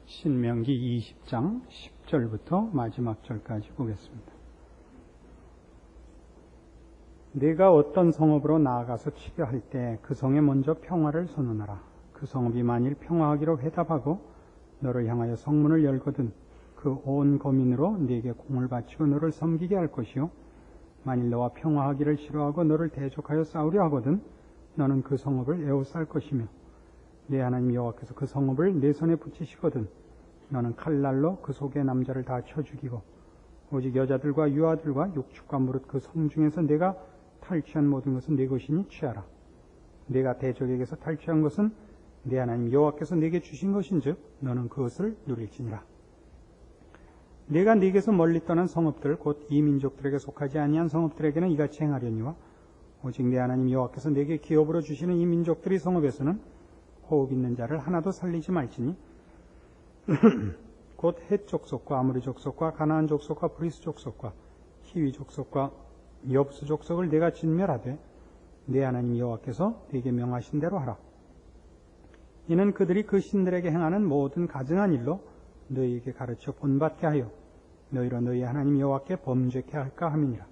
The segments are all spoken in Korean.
신명기 20장 10절부터 마지막 절까지 보겠습니다. 네가 어떤 성읍으로 나아가서 치료할 때 그 성에 먼저 평화를 선언하라. 그 성읍이 만일 평화하기로 회답하고 너를 향하여 성문을 열거든 그 온 거민으로 네게 공을 바치고 너를 섬기게 할 것이요, 만일 너와 평화하기를 싫어하고 너를 대적하여 싸우려 하거든 너는 그 성읍을 에워쌀 것이며, 네 하나님 여호와께서 그 성읍을 네 손에 붙이시거든 너는 칼날로 그 속의 남자를 다 쳐 죽이고 오직 여자들과 유아들과 육축과 무릇 그 성 중에서 내가 탈취한 모든 것은 네 것이니 취하라. 내가 대적에게서 탈취한 것은 네 하나님 여호와께서 내게 주신 것인즉 너는 그것을 누릴지니라. 내가 네게서 멀리 떠난 성읍들 곧 이 민족들에게 속하지 아니한 성읍들에게는 이같이 행하려니와, 오직 네 하나님 여호와께서 내게 기업으로 주시는 이 민족들의 성읍에서는 호흡 있는 자를 하나도 살리지 말지니 곧 헷 족속과 아모리 족속과 가나안 족속과 브리스 족속과 히위 족속과 여부스 족속을 내가 진멸하되 네 하나님 여호와께서 네게 명하신 대로 하라. 이는 그들이 그 신들에게 행하는 모든 가증한 일로 너희에게 가르쳐 본받게 하여 너희로 너희 하나님 여호와께 범죄케 할까 함이니라.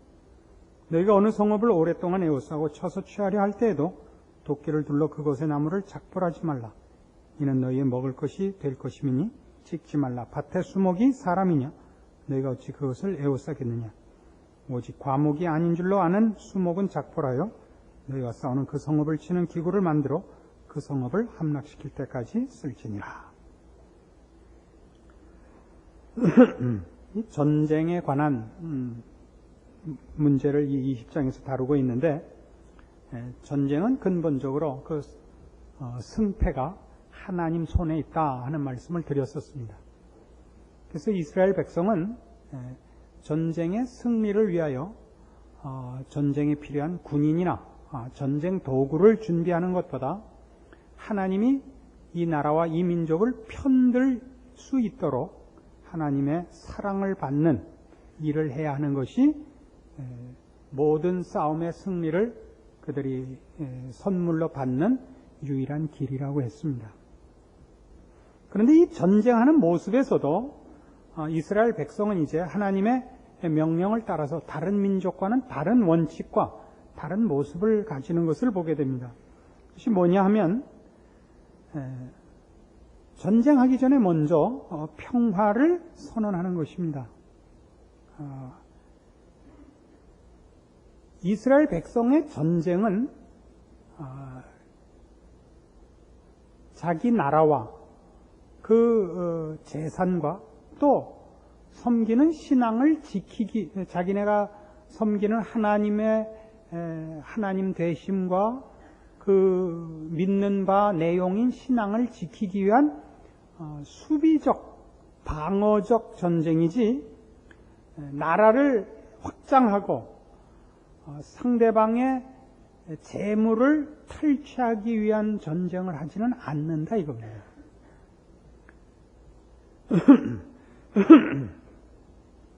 너희가 어느 성읍을 오랫동안 에워싸고 쳐서 취하려 할 때에도 도끼를 둘러 그것의 나무를 작벌하지 말라. 이는 너희의 먹을 것이 될 것임이니 찍지 말라. 밭의 수목이 사람이냐? 너희가 어찌 그것을 에워싸겠느냐? 오직 과목이 아닌 줄로 아는 수목은 작벌하여 너희와 싸우는 그 성읍을 치는 기구를 만들어 그 성읍을 함락시킬 때까지 쓸지니라. 이 전쟁에 관한 문제를 이 20장에서 다루고 있는데, 전쟁은 근본적으로 그 승패가 하나님 손에 있다 하는 말씀을 드렸었습니다. 그래서 이스라엘 백성은 전쟁의 승리를 위하여 전쟁에 필요한 군인이나 전쟁 도구를 준비하는 것보다 하나님이 이 나라와 이 민족을 편들 수 있도록 하나님의 사랑을 받는 일을 해야 하는 것이 모든 싸움의 승리를 그들이 선물로 받는 유일한 길이라고 했습니다. 그런데 이 전쟁하는 모습에서도 이스라엘 백성은 이제 하나님의 명령을 따라서 다른 민족과는 다른 원칙과 다른 모습을 가지는 것을 보게 됩니다. 그것이 뭐냐 하면, 전쟁하기 전에 먼저 평화를 선언하는 것입니다. 이스라엘 백성의 전쟁은 자기 나라와 그 재산과 또 섬기는 신앙을 지키기, 자기네가 섬기는 하나님 되심과 그 믿는 바 내용인 신앙을 지키기 위한 수비적, 방어적 전쟁이지, 나라를 확장하고 상대방의 재물을 탈취하기 위한 전쟁을 하지는 않는다 이겁니다.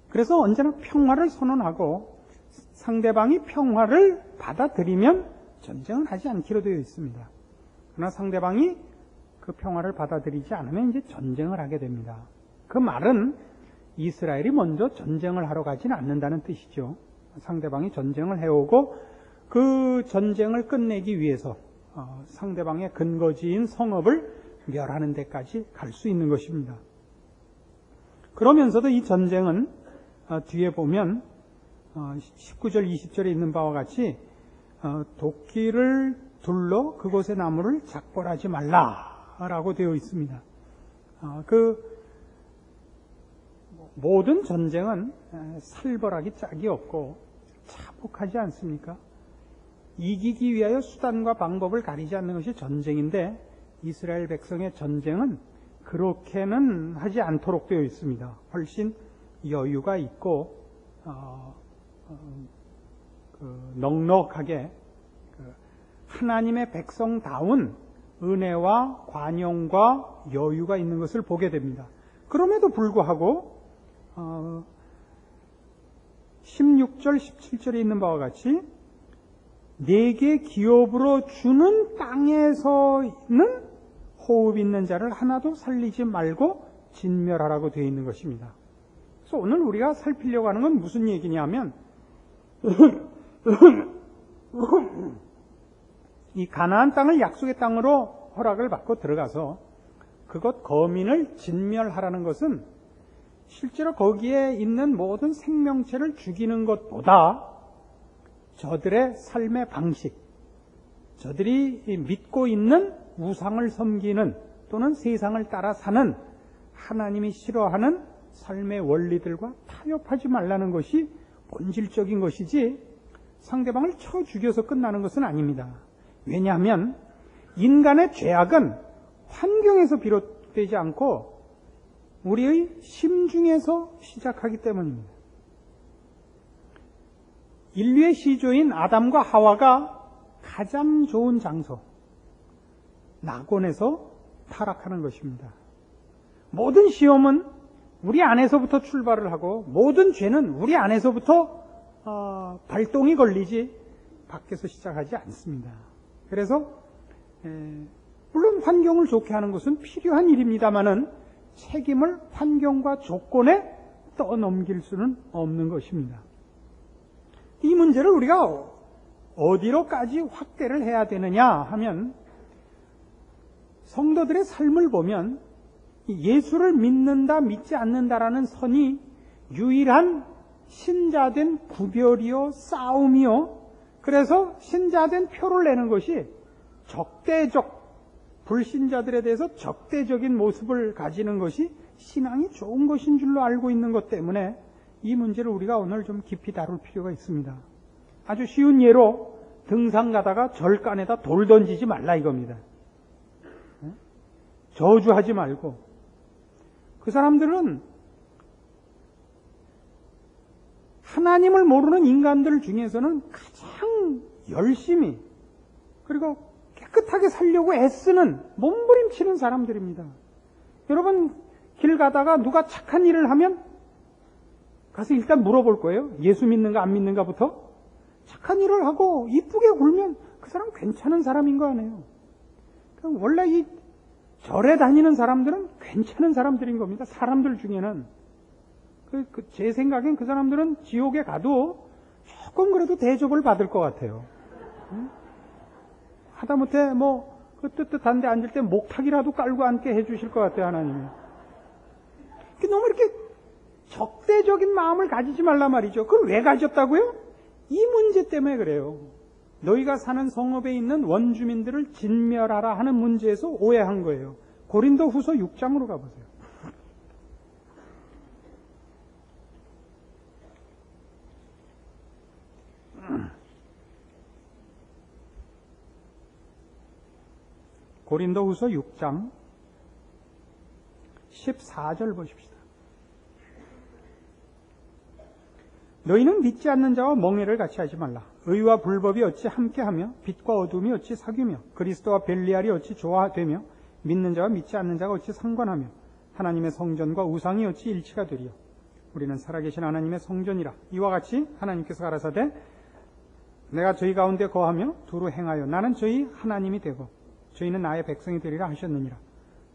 그래서 언제나 평화를 선언하고 상대방이 평화를 받아들이면 전쟁을 하지 않기로 되어 있습니다. 그러나 상대방이 그 평화를 받아들이지 않으면 이제 전쟁을 하게 됩니다. 그 말은 이스라엘이 먼저 전쟁을 하러 가지는 않는다는 뜻이죠. 상대방이 전쟁을 해오고 그 전쟁을 끝내기 위해서 상대방의 근거지인 성읍을 멸하는 데까지 갈 수 있는 것입니다. 그러면서도 이 전쟁은 뒤에 보면 19절 20절에 있는 바와 같이 도끼를 둘러 그곳의 나무를 작벌하지 말라라고 되어 있습니다. 그 모든 전쟁은 살벌하기 짝이 없고 차복하지 않습니까? 이기기 위하여 수단과 방법을 가리지 않는 것이 전쟁인데, 이스라엘 백성의 전쟁은 그렇게는 하지 않도록 되어 있습니다. 훨씬 여유가 있고 넉넉하게 하나님의 백성다운 은혜와 관용과 여유가 있는 것을 보게 됩니다. 그럼에도 불구하고 16절 17절에 있는 바와 같이 네게 기업으로 주는 땅에서는 호흡 있는 자를 하나도 살리지 말고 진멸하라고 되어 있는 것입니다. 그래서 오늘 우리가 살피려고 하는 건 무슨 얘기냐면 이 가나안 땅을 약속의 땅으로 허락을 받고 들어가서 그것 거민을 진멸하라는 것은 실제로 거기에 있는 모든 생명체를 죽이는 것보다 저들의 삶의 방식, 저들이 믿고 있는 우상을 섬기는 또는 세상을 따라 사는 하나님이 싫어하는 삶의 원리들과 타협하지 말라는 것이 본질적인 것이지 상대방을 쳐 죽여서 끝나는 것은 아닙니다. 왜냐하면 인간의 죄악은 환경에서 비롯되지 않고 우리의 심중에서 시작하기 때문입니다. 인류의 시조인 아담과 하와가 가장 좋은 장소, 낙원에서 타락하는 것입니다. 모든 시험은 우리 안에서부터 출발을 하고 모든 죄는 우리 안에서부터 발동이 걸리지 밖에서 시작하지 않습니다. 그래서 물론 환경을 좋게 하는 것은 필요한 일입니다마는 책임을 환경과 조건에 떠넘길 수는 없는 것입니다. 이 문제를 우리가 어디로까지 확대를 해야 되느냐 하면 성도들의 삶을 보면 예수를 믿는다 믿지 않는다라는 선이 유일한 신자된 구별이요 싸움이요, 그래서 신자된 표를 내는 것이 적대적, 불신자들에 대해서 적대적인 모습을 가지는 것이 신앙이 좋은 것인 줄로 알고 있는 것 때문에 이 문제를 우리가 오늘 좀 깊이 다룰 필요가 있습니다. 아주 쉬운 예로 등산 가다가 절간에다 돌 던지지 말라 이겁니다. 저주하지 말고. 그 사람들은 하나님을 모르는 인간들 중에서는 가장 열심히 그리고 깨끗하게 살려고 애쓰는 몸부림치는 사람들입니다. 여러분 길 가다가 누가 착한 일을 하면 가서 일단 물어볼 거예요. 예수 믿는가 안 믿는가부터. 착한 일을 하고 이쁘게 굴면 그 사람 괜찮은 사람인 거 아니에요. 원래 이 절에 다니는 사람들은 괜찮은 사람들인 겁니다. 사람들 중에는. 제 생각엔 그 사람들은 지옥에 가도 조금 그래도 대접을 받을 것 같아요. 하다못해 그 뜨뜻한 데 앉을 때 목탁이라도 깔고 앉게 해주실 것 같아요, 하나님이. 너무 이렇게 적대적인 마음을 가지지 말란 말이죠. 그걸 왜 가졌다고요? 이 문제 때문에 그래요. 너희가 사는 성읍에 있는 원주민들을 진멸하라 하는 문제에서 오해한 거예요. 고린도 후서 6장으로 가보세요. 고린도 후서 6장 14절 보십시다. 너희는 믿지 않는 자와 멍에를 같이 하지 말라. 의와 불법이 어찌 함께하며 빛과 어둠이 어찌 사귀며 그리스도와 벨리알이 어찌 조화되며 믿는 자와 믿지 않는 자가 어찌 상관하며 하나님의 성전과 우상이 어찌 일치가 되리요. 우리는 살아계신 하나님의 성전이라. 이와 같이 하나님께서 가라사대 내가 저희 가운데 거하며 두루 행하여 나는 저희 하나님이 되고 저희는 나의 백성이 되리라 하셨느니라.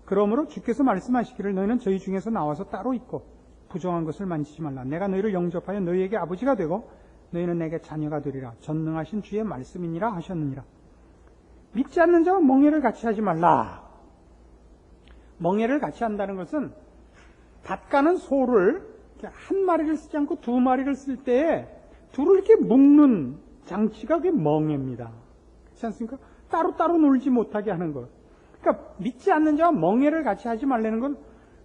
그러므로 주께서 말씀하시기를 너희는 저희 중에서 나와서 따로 있고 부정한 것을 만지지 말라. 내가 너희를 영접하여 너희에게 아버지가 되고 너희는 내게 자녀가 되리라. 전능하신 주의 말씀이니라 하셨느니라. 믿지 않는 자와 멍에를 같이 하지 말라. 멍에를 같이 한다는 것은 밭가는 소를 한 마리를 쓰지 않고 두 마리를 쓸 때에 둘을 이렇게 묶는 장치가 그게 멍에입니다. 그렇지 않습니까? 따로따로 놀지 못하게 하는 것. 그러니까 믿지 않는 자와 멍에를 같이 하지 말라는 건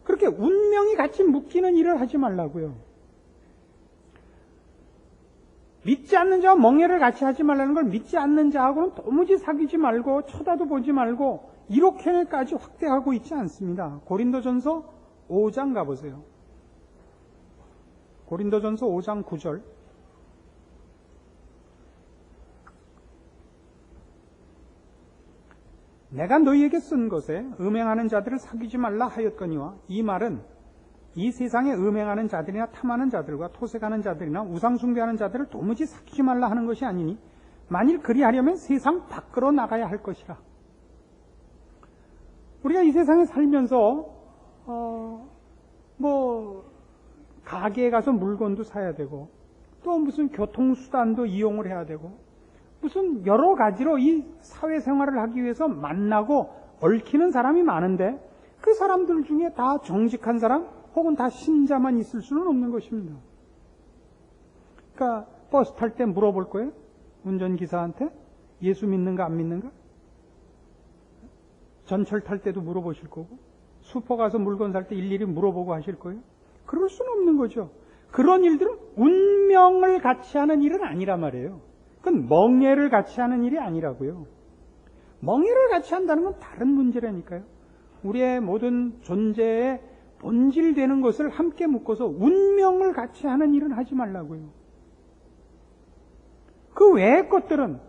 그렇게 운명이 같이 묶이는 일을 하지 말라고요. 믿지 않는 자와 멍에를 같이 하지 말라는 걸 믿지 않는 자하고는 도무지 사귀지 말고 쳐다도 보지 말고 이렇게까지 확대하고 있지 않습니다. 고린도전서 5장 가보세요. 고린도전서 5장 9절. 내가 너희에게 쓴 것에 음행하는 자들을 사귀지 말라 하였거니와 이 말은 이 세상에 음행하는 자들이나 탐하는 자들과 토색하는 자들이나 우상숭배하는 자들을 도무지 사귀지 말라 하는 것이 아니니 만일 그리하려면 세상 밖으로 나가야 할 것이라. 우리가 이 세상에 살면서 가게에 가서 물건도 사야 되고, 또 무슨 교통수단도 이용을 해야 되고, 무슨 여러 가지로 이 사회생활을 하기 위해서 만나고 얽히는 사람이 많은데, 그 사람들 중에 다 정직한 사람 혹은 다 신자만 있을 수는 없는 것입니다. 그러니까 버스 탈 때 물어볼 거예요? 운전기사한테? 예수 믿는가 안 믿는가? 전철 탈 때도 물어보실 거고, 슈퍼 가서 물건 살 때 일일이 물어보고 하실 거예요? 그럴 수는 없는 거죠. 그런 일들은 운명을 같이 하는 일은 아니란 말이에요. 그건 멍해를 같이 하는 일이 아니라고요. 멍해를 같이 한다는 건 다른 문제라니까요. 우리의 모든 존재의 본질되는 것을 함께 묶어서 운명을 같이 하는 일은 하지 말라고요. 그 외의 것들은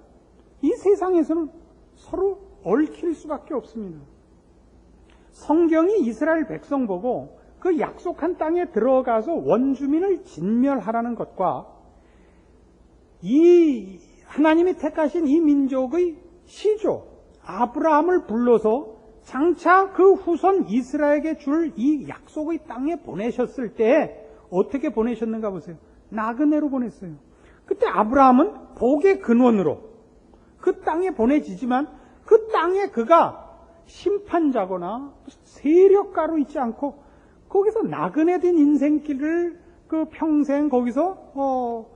이 세상에서는 서로 얽힐 수밖에 없습니다. 성경이 이스라엘 백성 보고 그 약속한 땅에 들어가서 원주민을 진멸하라는 것과 이 하나님이 택하신 이 민족의 시조 아브라함을 불러서 장차 그 후손 이스라엘에게 줄 이 약속의 땅에 보내셨을 때 어떻게 보내셨는가 보세요. 나그네로 보냈어요. 그때 아브라함은 복의 근원으로 그 땅에 보내지지만 그 땅에 그가 심판자거나 세력가로 있지 않고 거기서 나그네된 인생길을 그 평생 거기서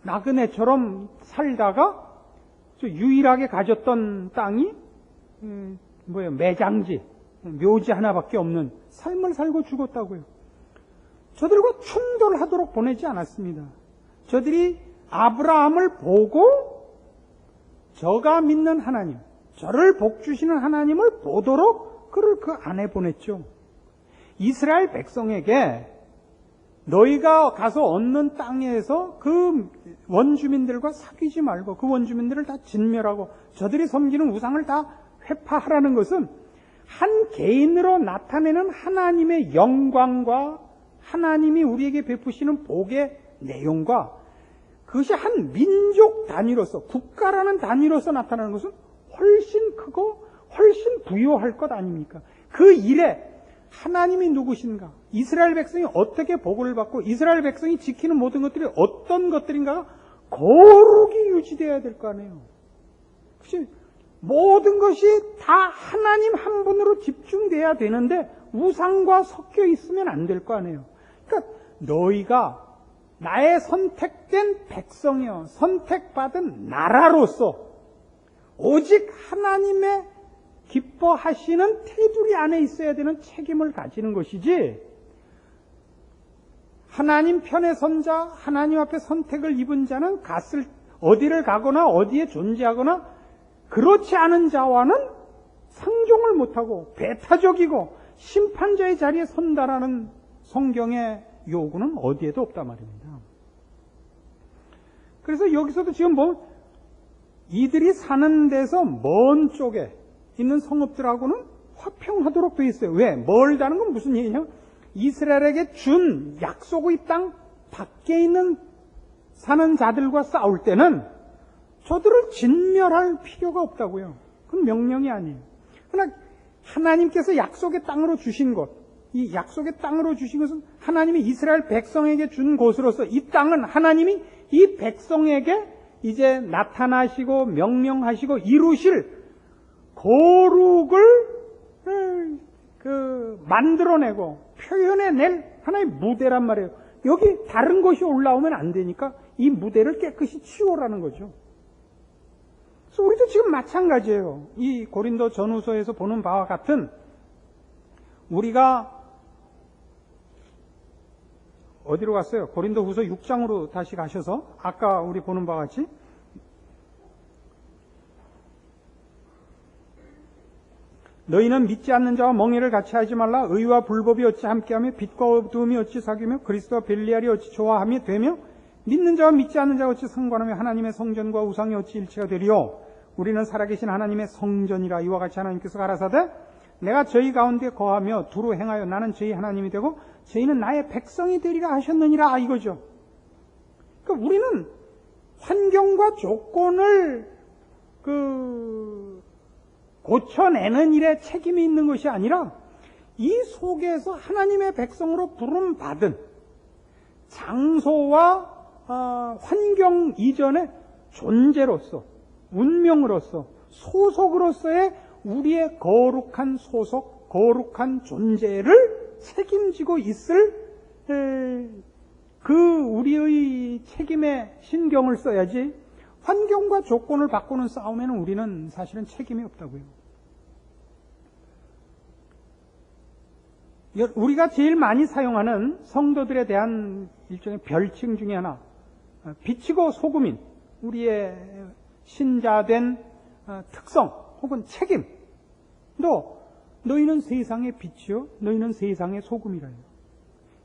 나그네처럼 살다가 유일하게 가졌던 땅이 매장지, 묘지 하나밖에 없는 삶을 살고 죽었다고요. 저들과 충돌하도록 보내지 않았습니다. 저들이 아브라함을 보고 저가 믿는 하나님, 저를 복주시는 하나님을 보도록 그를 그 안에 보냈죠. 이스라엘 백성에게 너희가 가서 얻는 땅에서 그 원주민들과 사귀지 말고 그 원주민들을 다 진멸하고 저들이 섬기는 우상을 다 회파하라는 것은 한 개인으로 나타내는 하나님의 영광과 하나님이 우리에게 베푸시는 복의 내용과 그것이 한 민족 단위로서 국가라는 단위로서 나타나는 것은 훨씬 크고 훨씬 부유할 것 아닙니까? 그 일에 하나님이 누구신가? 이스라엘 백성이 어떻게 복을 받고 이스라엘 백성이 지키는 모든 것들이 어떤 것들인가가 거룩이 유지되어야 될 거 아니에요. 그치? 모든 것이 다 하나님 한 분으로 집중돼야 되는데 우상과 섞여 있으면 안 될 거 아니에요. 그러니까 너희가 나의 선택된 백성이요 선택받은 나라로서 오직 하나님의 기뻐하시는 테두리 안에 있어야 되는 책임을 가지는 것이지, 하나님 편에 선 자, 하나님 앞에 선택을 입은 자는 어디를 가거나 어디에 존재하거나 그렇지 않은 자와는 상종을 못하고 배타적이고 심판자의 자리에 선다라는 성경의 요구는 어디에도 없단 말입니다. 그래서 여기서도 지금 이들이 사는 데서 먼 쪽에 있는 성읍들하고는 화평하도록 되어 있어요. 왜? 멀다는 건 무슨 얘기냐? 이스라엘에게 준 약속의 땅 밖에 있는 사는 자들과 싸울 때는 저들을 진멸할 필요가 없다고요. 그건 명령이 아니에요. 그러나 하나님께서 약속의 땅으로 주신 것, 이 약속의 땅으로 주신 것은 하나님이 이스라엘 백성에게 준 곳으로서 이 땅은 하나님이 이 백성에게 이제 나타나시고 명령하시고 이루실 거룩을 만들어내고 표현해낼 하나의 무대란 말이에요. 여기 다른 것이 올라오면 안 되니까 이 무대를 깨끗이 치우라는 거죠. 그래서 우리도 지금 마찬가지예요. 이 고린도 전후서에서 보는 바와 같은, 우리가 어디로 갔어요? 고린도 후서 6장으로 다시 가셔서 아까 우리 보는 바와 같이 너희는 믿지 않는 자와 멍에를 같이 하지 말라. 의와 불법이 어찌 함께하며 빛과 어두움이 어찌 사귀며 그리스도와 벨리알이 어찌 조화하며 되며 믿는 자와 믿지 않는 자가 어찌 상관하며 하나님의 성전과 우상이 어찌 일치가 되리요. 우리는 살아계신 하나님의 성전이라. 이와 같이 하나님께서 가라사대 내가 저희 가운데 거하며 두루 행하여 나는 저희 하나님이 되고 저희는 나의 백성이 되리라 하셨느니라, 이거죠. 그러니까 우리는 환경과 조건을 고쳐내는 일에 책임이 있는 것이 아니라 이 속에서 하나님의 백성으로 부름받은 장소와 환경 이전의 존재로서, 운명으로서, 소속으로서의 우리의 거룩한 소속, 거룩한 존재를 책임지고 있을 우리의 책임에 신경을 써야지, 환경과 조건을 바꾸는 싸움에는 우리는 사실은 책임이 없다고요. 우리가 제일 많이 사용하는 성도들에 대한 일종의 별칭 중에 하나, 빛이고 소금인 우리의 신자된 특성 혹은 책임. 너희는 세상의 빛이요 너희는 세상의 소금이라 해요.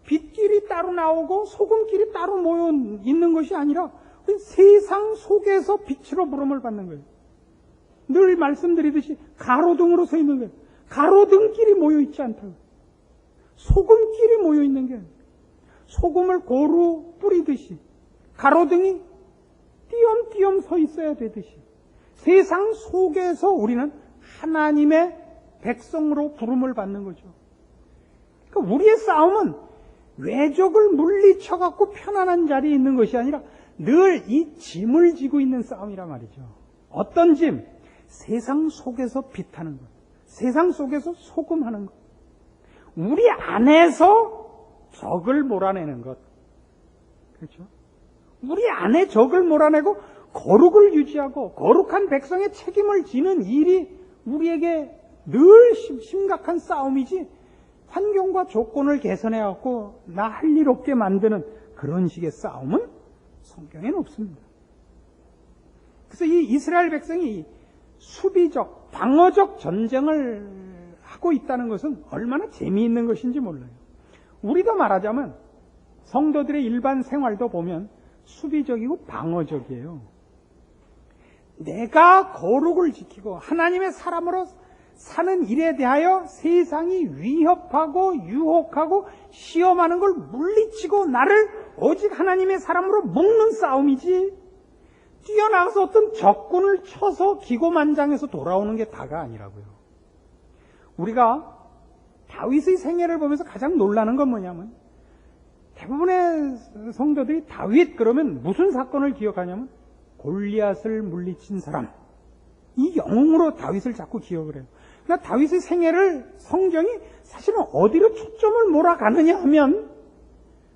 빛끼리 따로 나오고 소금끼리 따로 모여 있는 것이 아니라 세상 속에서 빛으로 부름을 받는 거예요. 늘 말씀드리듯이 가로등으로 서 있는 거예요. 가로등끼리 모여 있지 않다고. 소금끼리 모여 있는 게 아니에요. 소금을 고루 뿌리듯이 가로등이 띄엄띄엄 서 있어야 되듯이 세상 속에서 우리는 하나님의 백성으로 부름을 받는 거죠. 그러니까 우리의 싸움은 외적을 물리쳐갖고 편안한 자리에 있는 것이 아니라 늘 이 짐을 지고 있는 싸움이란 말이죠. 어떤 짐? 세상 속에서 빛하는 것, 세상 속에서 소금하는 것, 우리 안에서 적을 몰아내는 것. 그렇죠? 우리 안에 적을 몰아내고 거룩을 유지하고 거룩한 백성의 책임을 지는 일이 우리에게 늘 심각한 싸움이지, 환경과 조건을 개선해갖고 나 할 일 없게 만드는 그런 식의 싸움은 성경에는 없습니다. 그래서 이 이스라엘 백성이 수비적, 방어적 전쟁을 하고 있다는 것은 얼마나 재미있는 것인지 몰라요. 우리도 말하자면 성도들의 일반 생활도 보면 수비적이고 방어적이에요. 내가 거룩을 지키고 하나님의 사람으로 사는 일에 대하여 세상이 위협하고 유혹하고 시험하는 걸 물리치고 나를 오직 하나님의 사람으로 묶는 싸움이지, 뛰어나가서 어떤 적군을 쳐서 기고만장해서 돌아오는 게 다가 아니라고요. 우리가 다윗의 생애를 보면서 가장 놀라는 건 뭐냐면, 대부분의 성도들이 다윗 그러면 무슨 사건을 기억하냐면 골리앗을 물리친 사람, 이 영웅으로 다윗을 자꾸 기억을 해요. 그러니까 다윗의 생애를 성경이 사실은 어디로 초점을 몰아가느냐 하면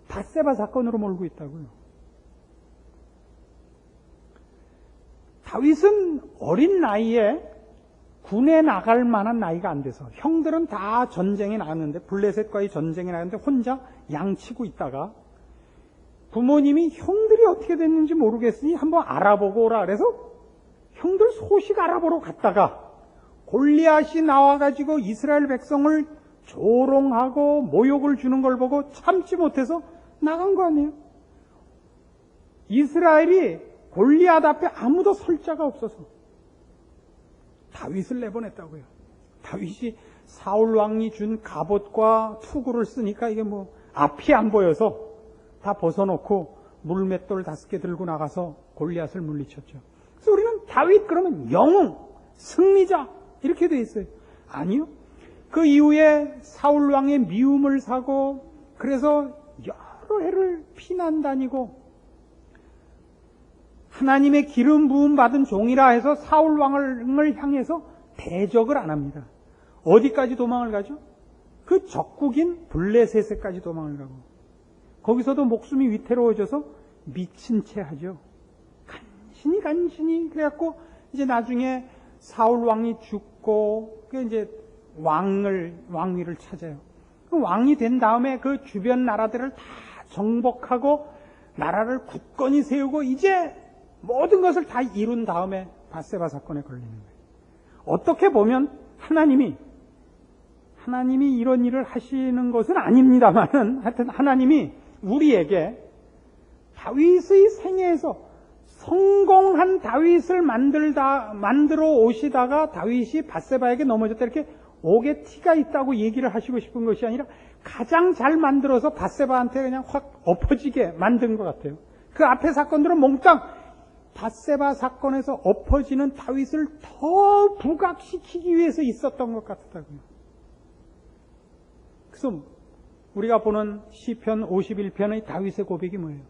밧세바 사건으로 몰고 있다고요. 다윗은 어린 나이에 군에 나갈 만한 나이가 안 돼서, 형들은 다 전쟁에 나갔는데, 블레셋과의 전쟁에 나갔는데 혼자 양치고 있다가 부모님이 형들이 어떻게 됐는지 모르겠으니 한번 알아보고 오라 그래서 형들 소식 알아보러 갔다가 골리앗이 나와가지고 이스라엘 백성을 조롱하고 모욕을 주는 걸 보고 참지 못해서 나간 거 아니에요. 이스라엘이 골리앗 앞에 아무도 설 자가 없어서 다윗을 내보냈다고요. 다윗이 사울 왕이 준 갑옷과 투구를 쓰니까 이게 뭐 앞이 안 보여서 다 벗어놓고 물맷돌 5개 들고 나가서 골리앗을 물리쳤죠. 그래서 우리는 다윗 그러면 영웅, 승리자 이렇게 돼 있어요. 아니요. 그 이후에 사울 왕의 미움을 사고, 그래서 여러 해를 피난 다니고, 하나님의 기름 부음 받은 종이라 해서 사울 왕을 향해서 대적을 안 합니다. 어디까지 도망을 가죠? 그 적국인 블레셋에까지 도망을 가고, 거기서도 목숨이 위태로워져서 미친 채 하죠. 간신히 그래갖고 이제 나중에 사울 왕이 죽고 그 이제 왕위를 찾아요. 그 왕이 된 다음에 그 주변 나라들을 다 정복하고 나라를 굳건히 세우고 이제 모든 것을 다 이룬 다음에 밧세바 사건에 걸리는 거예요. 어떻게 보면 하나님이 이런 일을 하시는 것은 아닙니다만은, 하여튼 하나님이 우리에게 다윗의 생애에서 성공한 다윗을 만들어 오시다가 다윗이 밧세바에게 넘어졌다 이렇게 옥에 티가 있다고 얘기를 하시고 싶은 것이 아니라 가장 잘 만들어서 밧세바한테 그냥 확 엎어지게 만든 것 같아요. 그 앞에 사건들은 몽땅 밧세바 사건에서 엎어지는 다윗을 더 부각시키기 위해서 있었던 것 같다고요. 그래서 우리가 보는 시편 51편의 다윗의 고백이 뭐예요?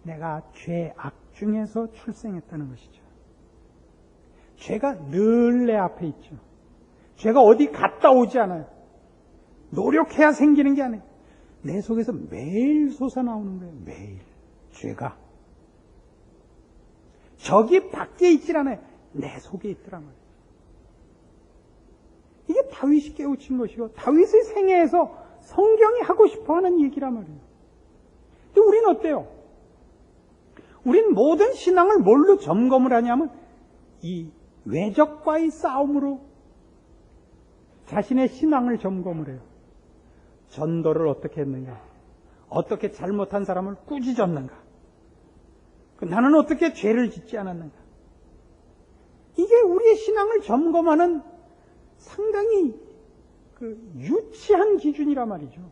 내가 죄악 중에서 출생했다는 것이죠. 죄가 늘 내 앞에 있죠. 죄가 어디 갔다 오지 않아요. 노력해야 생기는 게 아니에요. 내 속에서 매일 솟아나오는 거예요. 매일. 죄가. 저기 밖에 있질 않아요. 내 속에 있더란 말이에요. 이게 다윗이 깨우친 것이고 다윗의 생애에서 성경이 하고 싶어하는 얘기란 말이에요. 근데 우리는 어때요? 우린 모든 신앙을 뭘로 점검을 하냐면 이 외적과의 싸움으로 자신의 신앙을 점검을 해요. 전도를 어떻게 했는가? 어떻게 잘못한 사람을 꾸짖었는가? 나는 어떻게 죄를 짓지 않았는가? 이게 우리의 신앙을 점검하는 상당히 유치한 기준이란 말이죠.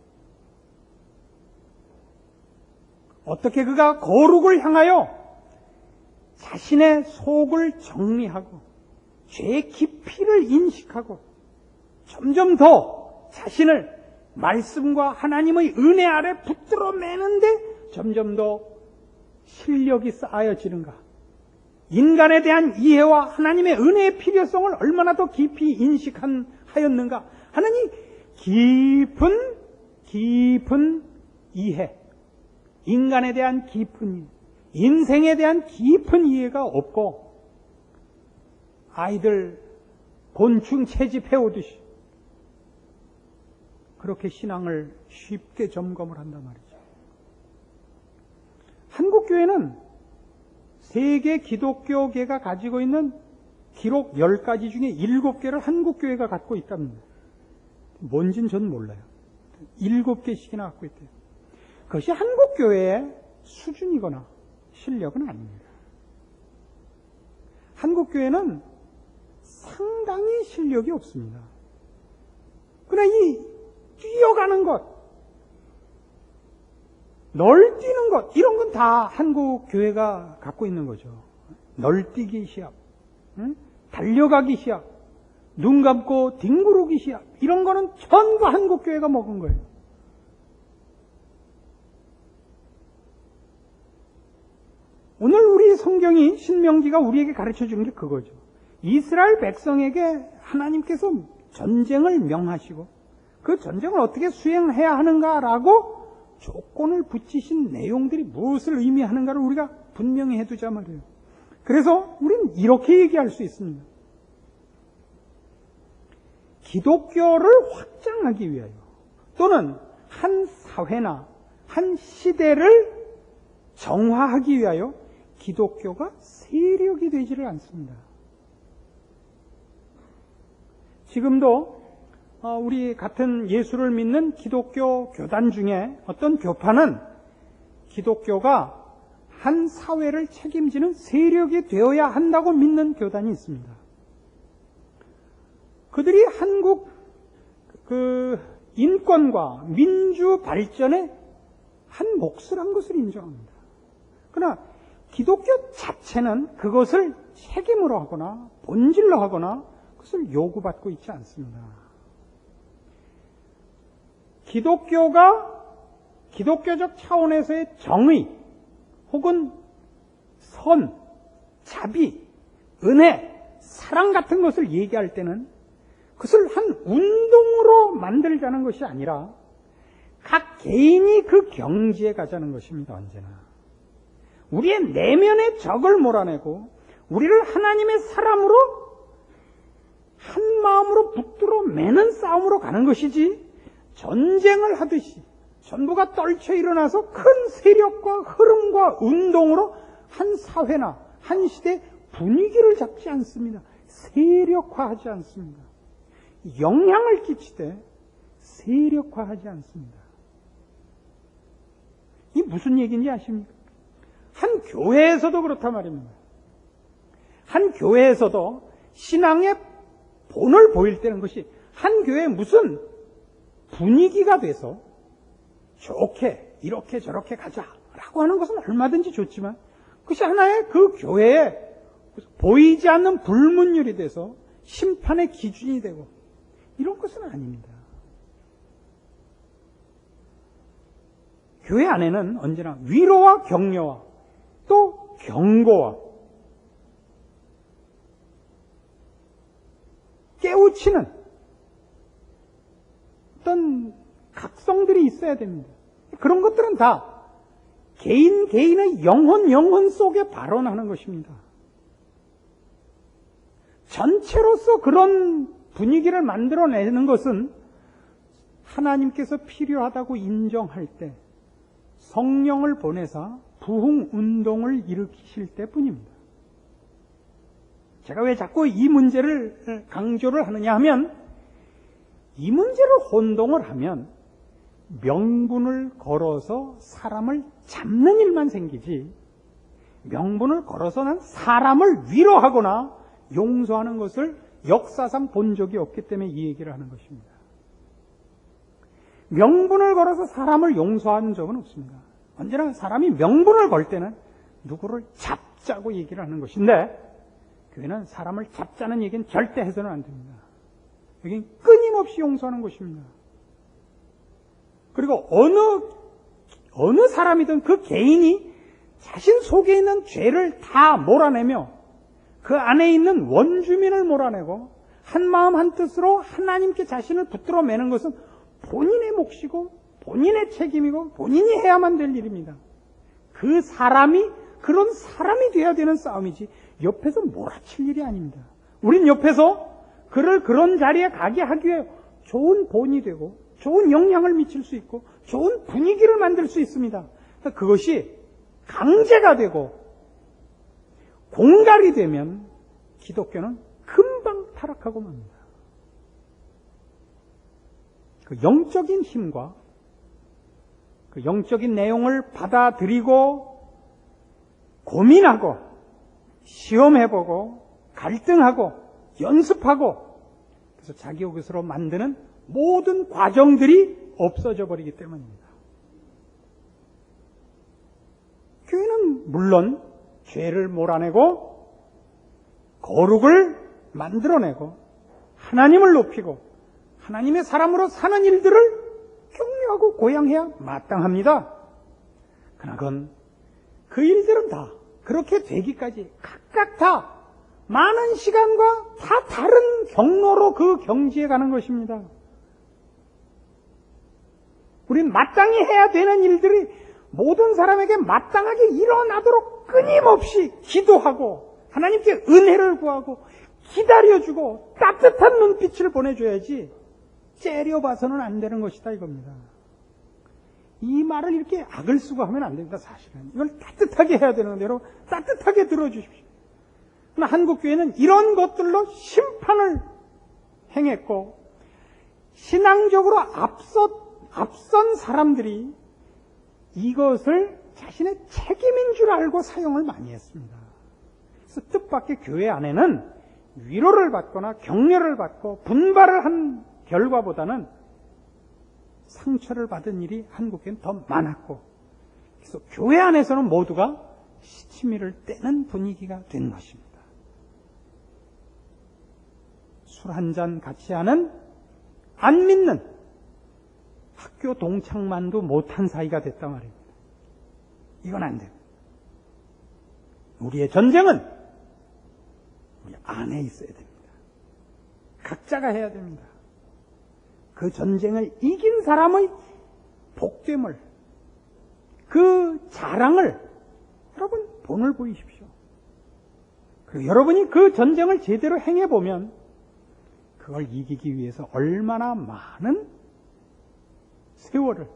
어떻게 그가 거룩을 향하여 자신의 속을 정리하고 죄의 깊이를 인식하고 점점 더 자신을 말씀과 하나님의 은혜 아래 붙들어 매는데 점점 더 실력이 쌓여지는가? 인간에 대한 이해와 하나님의 은혜의 필요성을 얼마나 더 깊이 인식하였는가 하나님 깊은 이해, 인간에 대한 깊은 이해, 인생에 대한 깊은 이해가 없고 아이들 곤충 채집해 오듯이 그렇게 신앙을 쉽게 점검을 한단 말이죠. 한국교회는 세계 기독교계가 가지고 있는 기록 10가지 중에 7개를 한국교회가 갖고 있답니다. 뭔진 전 몰라요. 7개씩이나 갖고 있대요. 그것이 한국교회의 수준이거나 실력은 아닙니다. 한국교회는 상당히 실력이 없습니다. 그러나 이 뛰어가는 것, 널뛰는 것, 이런 건 다 한국교회가 갖고 있는 거죠. 널뛰기 시합, 달려가기 시합, 눈 감고 뒹구르기 시합, 이런 거는 전부 한국교회가 먹은 거예요. 오늘 우리 성경이 신명기가 우리에게 가르쳐 주는 게 그거죠. 이스라엘 백성에게 하나님께서 전쟁을 명하시고 그 전쟁을 어떻게 수행해야 하는가라고 조건을 붙이신 내용들이 무엇을 의미하는가를 우리가 분명히 해두자 말이에요. 그래서 우리는 이렇게 얘기할 수 있습니다. 기독교를 확장하기 위하여 또는 한 사회나 한 시대를 정화하기 위하여 기독교가 세력이 되지를 않습니다. 지금도 우리 같은 예수를 믿는 기독교 교단 중에 어떤 교파는 기독교가 한 사회를 책임지는 세력이 되어야 한다고 믿는 교단이 있습니다. 그들이 한국 인권과 민주 발전에 한 몫을 한 것을 인정합니다. 그러나 기독교 자체는 그것을 책임으로 하거나 본질로 하거나 그것을 요구받고 있지 않습니다. 기독교가 기독교적 차원에서의 정의 혹은 선, 자비, 은혜, 사랑 같은 것을 얘기할 때는 그것을 한 운동으로 만들자는 것이 아니라 각 개인이 그 경지에 가자는 것입니다. 언제나 우리의 내면의 적을 몰아내고 우리를 하나님의 사람으로 한 마음으로 붙들어 매는 싸움으로 가는 것이지, 전쟁을 하듯이 전부가 떨쳐 일어나서 큰 세력과 흐름과 운동으로 한 사회나 한 시대 분위기를 잡지 않습니다. 세력화하지 않습니다. 영향을 끼치되 세력화하지 않습니다. 이게 무슨 얘기인지 아십니까? 한 교회에서도 그렇단 말입니다. 한 교회에서도 신앙의 본을 보일 때는 것이 한 교회에 무슨 분위기가 돼서 좋게 이렇게 저렇게 가자라고 하는 것은 얼마든지 좋지만 그것이 하나의 그 교회에 보이지 않는 불문율이 돼서 심판의 기준이 되고 이런 것은 아닙니다. 교회 안에는 언제나 위로와 격려와 또 경고와 깨우치는 어떤 각성들이 있어야 됩니다. 그런 것들은 다 개인의 영혼 속에 발언하는 것입니다. 전체로서 그런 분위기를 만들어내는 것은 하나님께서 필요하다고 인정할 때 성령을 보내사 부흥 운동을 일으키실 때뿐입니다. 제가 왜 자꾸 이 문제를 강조를 하느냐 하면, 이 문제를 혼동을 하면 명분을 걸어서 사람을 잡는 일만 생기지, 명분을 걸어서는 사람을 위로하거나 용서하는 것을 역사상 본 적이 없기 때문에 이 얘기를 하는 것입니다. 명분을 걸어서 사람을 용서한 적은 없습니다. 언제나 사람이 명분을 걸 때는 누구를 잡자고 얘기를 하는 것인데, 교회는 사람을 잡자는 얘기는 절대 해서는 안 됩니다. 여기는 끊임없이 용서하는 것입니다. 그리고 어느 사람이든 그 개인이 자신 속에 있는 죄를 다 몰아내며 그 안에 있는 원주민을 몰아내고 한마음 한뜻으로 하나님께 자신을 붙들어 매는 것은 본인의 몫이고 본인의 책임이고 본인이 해야만 될 일입니다. 그 사람이 그런 사람이 돼야 되는 싸움이지 옆에서 몰아칠 일이 아닙니다. 우린 옆에서 그를 그런 자리에 가게 하기 위해 좋은 본이 되고 좋은 영향을 미칠 수 있고 좋은 분위기를 만들 수 있습니다. 그것이 강제가 되고 공갈이 되면 기독교는 금방 타락하고 맙니다. 그 영적인 힘과 그 영적인 내용을 받아들이고 고민하고 시험해보고 갈등하고 연습하고 그래서 자기 것으로 만드는 모든 과정들이 없어져 버리기 때문입니다. 교회는 물론 죄를 몰아내고 거룩을 만들어내고 하나님을 높이고 하나님의 사람으로 사는 일들을 격려하고 고양해야 마땅합니다. 그러나 그건 그 일들은 다 그렇게 되기까지 각각 다 많은 시간과 다 다른 경로로 그 경지에 가는 것입니다. 우린 마땅히 해야 되는 일들이 모든 사람에게 마땅하게 일어나도록 끊임없이 기도하고 하나님께 은혜를 구하고 기다려주고 따뜻한 눈빛을 보내줘야지 째려봐서는 안 되는 것이다 이겁니다. 이 말을 이렇게 악을 쓰고 하면 안 됩니다. 사실은 이걸 따뜻하게 해야 되는 건데 여러분 따뜻하게 들어주십시오. 그러나 한국교회는 이런 것들로 심판을 행했고 신앙적으로 앞선 사람들이 이것을 자신의 책임인 줄 알고 사용을 많이 했습니다. 그래서 뜻밖의 교회 안에는 위로를 받거나 격려를 받고 분발을 한 결과보다는 상처를 받은 일이 한국에는 더 많았고 그래서 교회 안에서는 모두가 시치미를 떼는 분위기가 된 것입니다. 술 한 잔 같이 하는 안 믿는 학교 동창만도 못한 사이가 됐단 말입니다. 이건 안 됩니다. 우리의 전쟁은 우리 안에 있어야 됩니다. 각자가 해야 됩니다. 그 전쟁을 이긴 사람의 복됨을, 그 자랑을 여러분 본을 보이십시오. 그리고 여러분이 그 전쟁을 제대로 행해보면 그걸 이기기 위해서 얼마나 많은 세월을,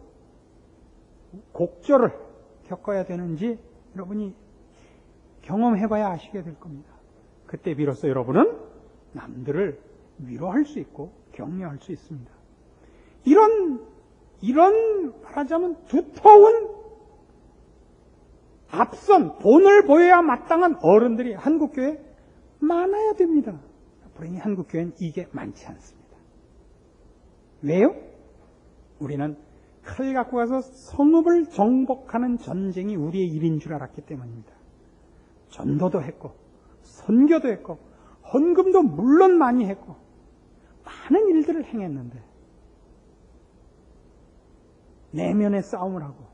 곡절을 겪어야 되는지 여러분이 경험해봐야 아시게 될 겁니다. 그때 비로소 여러분은 남들을 위로할 수 있고 격려할 수 있습니다. 이런 말하자면 두터운 앞선 본을 보여야 마땅한 어른들이 한국교회에 많아야 됩니다. 불행히 한국교회는 이게 많지 않습니다. 왜요? 우리는 칼 갖고 가서 성읍을 정복하는 전쟁이 우리의 일인 줄 알았기 때문입니다. 전도도 했고 선교도 했고 헌금도 물론 많이 했고 많은 일들을 행했는데 내면의 싸움을 하고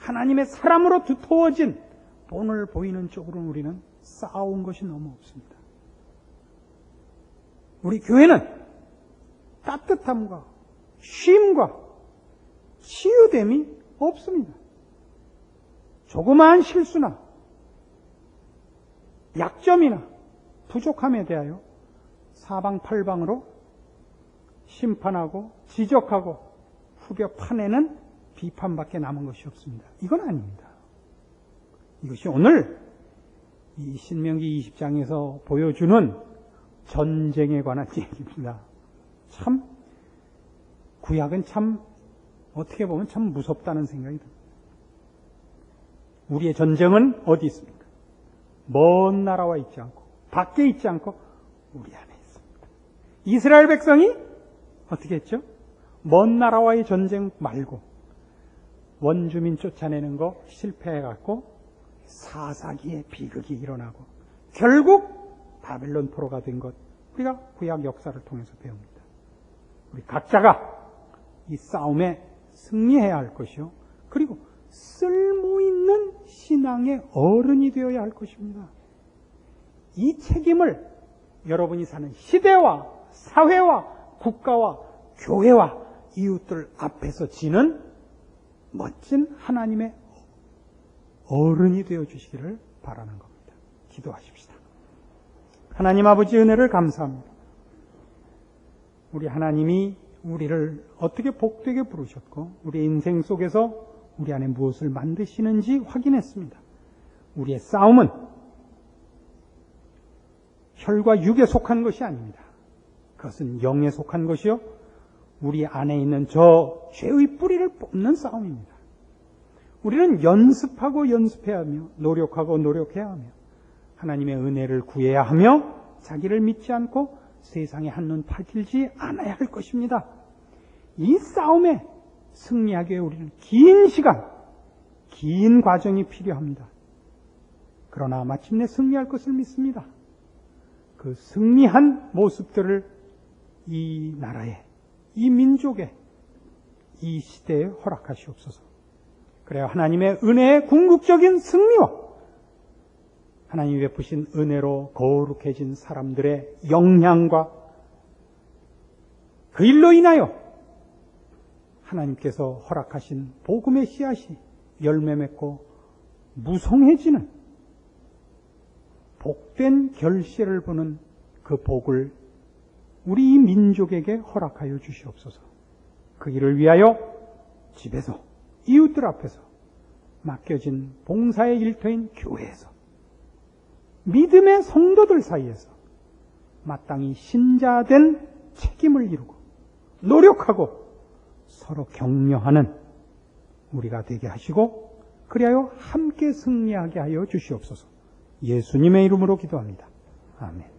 하나님의 사람으로 두터워진 본을 보이는 쪽으로는 우리는 쌓아온 것이 너무 없습니다. 우리 교회는 따뜻함과 쉼과 치유됨이 없습니다. 조그마한 실수나 약점이나 부족함에 대하여 사방팔방으로 심판하고 지적하고 후벼 파내는 비판밖에 남은 것이 없습니다. 이건 아닙니다. 이것이 오늘 이 신명기 20장에서 보여주는 전쟁에 관한 얘기입니다. 참 구약은 참 어떻게 보면 참 무섭다는 생각이 듭니다. 우리의 전쟁은 어디 있습니까? 먼 나라와 있지 않고 밖에 있지 않고 우리 안에 있습니다. 이스라엘 백성이 어떻게 했죠? 먼 나라와의 전쟁 말고 원주민 쫓아내는 거 실패해갖고 사사기의 비극이 일어나고 결국 바벨론 포로가 된 것 우리가 구약 역사를 통해서 배웁니다. 우리 각자가 이 싸움에 승리해야 할 것이요. 그리고 쓸모있는 신앙의 어른이 되어야 할 것입니다. 이 책임을 여러분이 사는 시대와 사회와 국가와 교회와 이웃들 앞에서 지는 멋진 하나님의 어른이 되어주시기를 바라는 겁니다. 기도하십시다. 하나님 아버지 은혜를 감사합니다. 우리 하나님이 우리를 어떻게 복되게 부르셨고 우리 인생 속에서 우리 안에 무엇을 만드시는지 확인했습니다. 우리의 싸움은 혈과 육에 속한 것이 아닙니다. 그것은 영에 속한 것이요 우리 안에 있는 저 죄의 뿌리를 뽑는 싸움입니다. 우리는 연습하고 연습해야 하며 노력하고 노력해야 하며 하나님의 은혜를 구해야 하며 자기를 믿지 않고 세상에 한눈 팔지 않아야 할 것입니다. 이 싸움에 승리하기 위해 우리는 긴 시간, 긴 과정이 필요합니다. 그러나 마침내 승리할 것을 믿습니다. 그 승리한 모습들을 이 나라에, 이 민족에, 이 시대에 허락하시옵소서. 그래야 하나님의 은혜의 궁극적인 승리와 하나님이 베푸신 은혜로 거룩해진 사람들의 영향과 그 일로 인하여 하나님께서 허락하신 복음의 씨앗이 열매 맺고 무성해지는 복된 결실을 보는 그 복을 우리 이 민족에게 허락하여 주시옵소서. 그 일을 위하여 집에서 이웃들 앞에서 맡겨진 봉사의 일터인 교회에서 믿음의 성도들 사이에서 마땅히 신자된 책임을 이루고 노력하고 서로 격려하는 우리가 되게 하시고 그리하여 함께 승리하게 하여 주시옵소서. 예수님의 이름으로 기도합니다. 아멘.